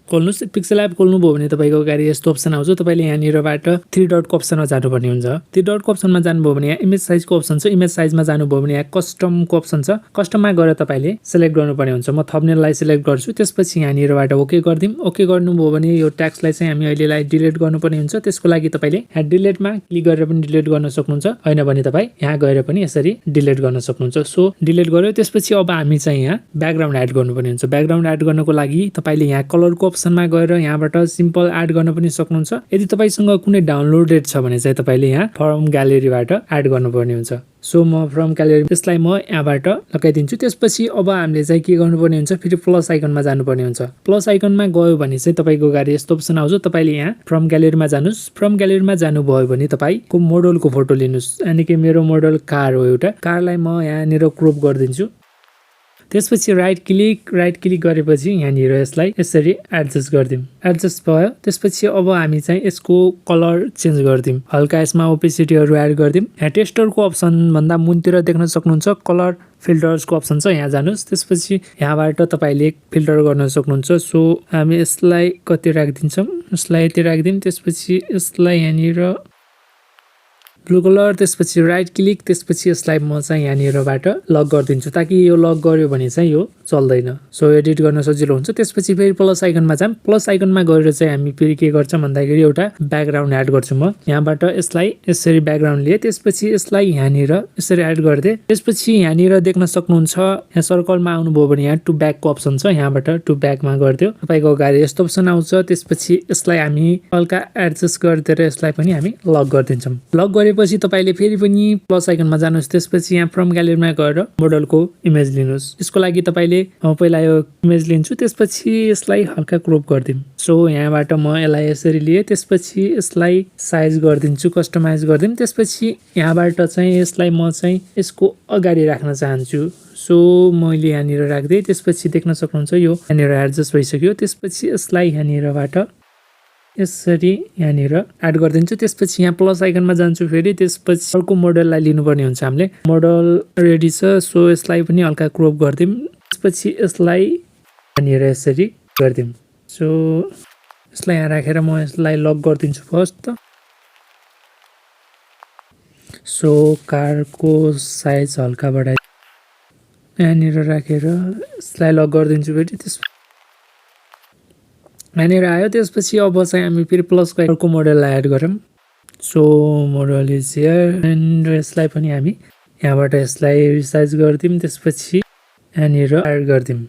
खोल्नुस्। Pixel app खोल्नुभयो भने तपाईँको अगाडि यस्तो अप्सन आउँछ। तपाईँले यहाँनिरबाट 3 डटको अप्सनमा जानुपर्ने हुन्छ। 3 डटको अप्सनमा जानुभयो भने यहाँ इमेज साइजको अप्सन छ। इमेज साइजमा जानुभयो भने यहाँ कस्टमको अप्सन छ। कस्टममा गएर तपाईँले सेलेक्ट गर्नुपर्ने हुन्छ। म थम्बनेललाई सेलेक्ट गर्छु। त्यसपछि यहाँनिरबाट ओके गरिदिउँ। ओके गर्नुभयो भने यो ट्याक्सलाई चाहिँ हामी अहिलेलाई डिलिट गर्नुपर्ने हुन्छ। त्यसको लागि तपाईँले यहाँ डिलिटमा क्लिक गरेर पनि डिलिट गर्न सक्नुहुन्छ। हैन भने तपाईँ यहाँ गएर पनि यसरी डिलिट गर्न सक्नुहुन्छ। सो डिलिट गर्यो। त्यसपछि अब हामी चाहिँ यहाँ ब्याकग्राउन्ड एड गर्नुपर्ने हुन्छ। ब्याकग्राउन्ड एड गर्नको लागि तपाईँले यहाँ कलरको अप्सनमा गएर यहाँबाट सिम्पल एड गर्न पनि सक्नुहुन्छ। यदि तपाईँसँग कुनै डाउनलोडेड छ भने चाहिँ तपाईँले यहाँ फ्रम ग्यालेरीबाट एड गर्नुपर्ने हुन्छ। सो म फ्रम ग्यालेरी त्यसलाई म यहाँबाट लगाइदिन्छु। त्यसपछि अब हामीले चाहिँ के गर्नुपर्ने हुन्छ, फेरि प्लस आइकनमा जानुपर्ने हुन्छ। प्लस आइकनमा गयो भने चाहिँ तपाईँको अगाडि यस्तो अप्सन आउँछ। तपाईँले यहाँ फ्रम ग्यालेरीमा जानुहोस्। फ्रम ग्यालेरीमा जानुभयो भने तपाईँको मोडलको फोटो लिनुहोस्। यानि कि मेरो मोडल कार हो एउटा। कारलाई म यहाँनिर क्रोप गरिदिन्छु। त्यसपछि राइट क्लिक गरेपछि यहाँनिर यसलाई यसरी एडजस्ट गरिदिउँ। एडजस्ट भयो। त्यसपछि अब हामी चाहिँ यसको कलर चेन्ज गरिदिउँ। हल्का यसमा ओपेसिटीहरू एड गरिदिउँ। यहाँ टेक्स्चरको अप्सन भन्दा मुनतिर देख्न सक्नुहुन्छ कलर फिल्टर्सको अप्सन छ। यहाँ जानुहोस्। त्यसपछि यहाँबाट तपाईँले फिल्टर गर्न सक्नुहुन्छ। सो हामी यसलाई कति राखिदिन्छौँ, यसलाई यति राखिदिउँ। त्यसपछि यसलाई यहाँनिर ब्लू कलर, त्यसपछि राइट क्लिक, त्यसपछि यसलाई म चाहिँ यहाँनिरबाट लक गरिदिन्छु ताकि यो लक गर्यो भने चाहिँ यो चल्दैन। सो एडिट गर्न सजिलो हुन्छ। त्यसपछि फेरि प्लस आइकनमा जाम। प्लस आइकनमा गएर चाहिँ हामी फेरि के गर्छौँ भन्दाखेरि एउटा ब्याकग्राउन्ड एड गर्छु म। यहाँबाट यसलाई यसरी ब्याकग्राउन्ड लिए। त्यसपछि यसलाई यहाँनिर यसरी एड गरिदिए। त्यसपछि यहाँनिर देख्न सक्नुहुन्छ यहाँ सर्कलमा आउनुभयो भने यहाँ टु ब्याकको अप्सन छ। यहाँबाट टु ब्याकमा गरिदियो। तपाईँको अगाडि यस्तो अप्सन आउँछ। त्यसपछि यसलाई हामी हल्का एडजस्ट गरिदिएर यसलाई पनि हामी लक गरिदिन्छौँ। लक गरेपछि तपाईँले फेरि पनि प्लस आइकनमा जानुहोस्। त्यसपछि यहाँ फ्रम ग्यालेरीमा गएर मोडलको इमेज लिनुहोस्। यसको लागि तपाईँले पहिला यो इमेज लिन्छु। त्यसपछि यसलाई हल्का क्रोप गरिदिउँ। सो यहाँबाट म यसलाई यसरी लिएँ। त्यसपछि यसलाई साइज गरिदिन्छु, कस्टमाइज गरिदिउँ। त्यसपछि यहाँबाट चाहिँ यसलाई म चाहिँ यसको अगाडि राख्न चाहन्छु। सो मैले यहाँनिर राख्दिएँ। त्यसपछि देख्न सक्नुहुन्छ यो यहाँनिर एडजस्ट भइसक्यो। त्यसपछि यसलाई यहाँनिरबाट यसरी यहाँनिर एड गरिदिन्छु। त्यसपछि यहाँ प्लस आइकनमा जान्छु फेरि। त्यसपछि अर्को मोडललाई लिनुपर्ने हुन्छ हामीले। मोडल रेडी छ। सो यसलाई पनि हल्का क्रोप गरिदिउँ। त्यसपछि यसलाई यहाँनिर यसरी गरिदिउँ। सो यसलाई यहाँ राखेर म यसलाई लक गरिदिन्छु फर्स्ट। सो कारको साइज हल्का बढाइ यहाँनिर राखेर यसलाई लक गरिदिन्छु फेरि। यहाँनिर आयो। त्यसपछि अब चाहिँ हामी फेरि प्लसको अर्को मोडललाई एड गरौँ। So model is here and यसलाई पनि हामी यहाँबाट यसलाई रिसाइज गरिदिउँ। त्यसपछि यहाँनिर एड गरिदिउँ।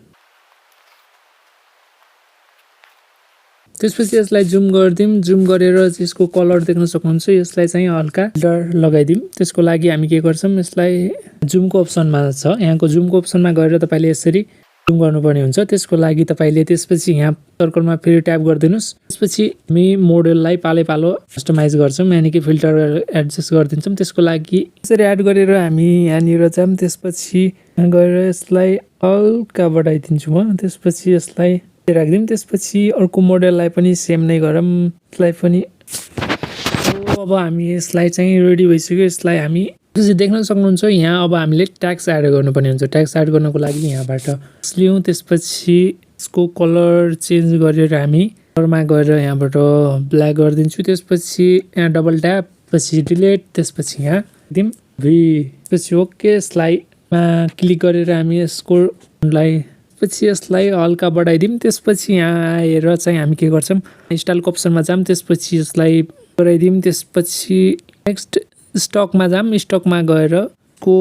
त्यसपछि यसलाई जुम गरिदिउँ। जुम गरेर यसको कलर देख्न सक्नुहुन्छ। यसलाई चाहिँ हल्का फिल्टर लगाइदिउँ। त्यसको लागि हामी के गर्छौँ, यसलाई जुमको अप्सनमा छ। यहाँको जुमको अप्सनमा गएर तपाईँले यसरी जुम गर्नुपर्ने हुन्छ। त्यसको लागि तपाईँले त्यसपछि यहाँ सर्कलमा फेरि ट्याप गरिदिनुहोस्। त्यसपछि हामी मोडललाई पालो कस्टमाइज गर्छौँ, यानि कि फिल्टर एडजस्ट गरिदिन्छौँ। त्यसको लागि यसरी एड गरेर हामी यहाँनिर जाम। त्यसपछि गएर यसलाई हल्का बढाइदिन्छु म। त्यसपछि यसलाई राखिदिउँ। त्यसपछि अर्को मोडललाई पनि सेम नै गरौँ। यसलाई पनि अब हामी यसलाई चाहिँ रेडी भइसक्यो। यसलाई हामी देख्न सक्नुहुन्छ यहाँ अब हामीले ट्याक्स एड गर्नुपर्ने हुन्छ। ट्याक्स एड गर्नको लागि यहाँबाट लिउँ। त्यसपछि यसको कलर चेन्ज गरेर हामी कलरमा गएर यहाँबाट ब्ल्याक गरिदिन्छु। त्यसपछि यहाँ डबल ट्याप, पछि डिलिट, त्यसपछि यहाँ दिउँ भी, त्यसपछि ओके। यसलाईमा क्लिक गरेर हामी यसकोलाई पछि यसलाई हल्का बढाइदिउँ। त्यसपछि यहाँ आएर चाहिँ हामी के गर्छौँ, स्टाइलको अप्सनमा जाम। त्यसपछि यसलाई गराइदिउँ। त्यसपछि नेक्स्ट स्टकमा जाम। स्टकमा गएर को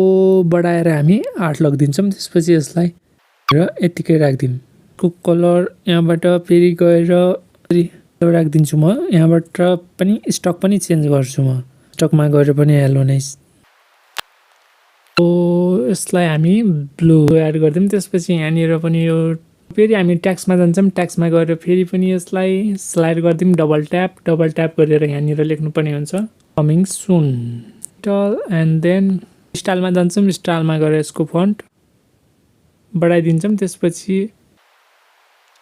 बढाएर हामी 8 लगिदिन्छौँ। त्यसपछि यसलाई र यतिकै राखिदिउँ। को कलर यहाँबाट फेरि गएर राखिदिन्छु म। यहाँबाट पनि स्टक पनि चेन्ज गर्छु म। स्टकमा गएर पनि हेलो नै। यसलाई हामी ब्लू एड गरिदिउँ। त्यसपछि यहाँनिर पनि यो फेरि हामी ट्याक्समा जान्छौँ। ट्याक्समा गएर फेरि पनि यसलाई स्लाइड गरिदिउँ। डबल ट्याप गरेर यहाँनिर लेख्नुपर्ने हुन्छ कमिङ सुन टल एन्ड देन स्टाइलमा जान्छौँ। स्टाइलमा गएर यसको फन्ट बढाइदिन्छौँ। त्यसपछि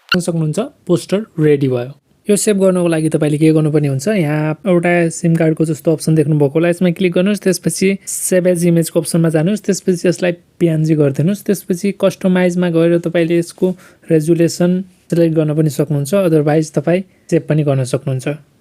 सक्नुहुन्छ पोस्टर रेडी भयो। यो सेभ गर्नको लागि तपाईँले के गर्नुपर्ने हुन्छ, यहाँ एउटा सिम कार्डको जस्तो अप्सन देख्नुभएको होला, यसमा क्लिक गर्नुहोस्। त्यसपछि सेभ एज इमेजको अप्सनमा जानुहोस्। त्यसपछि यसलाई पिएनजी गरिदिनुहोस्। त्यसपछि कस्टमाइजमा गएर तपाईँले यसको रेजुलेसन सिलेक्ट गर्न पनि सक्नुहुन्छ, अदरवाइज तपाईँ सेभ पनि गर्न सक्नुहुन्छ।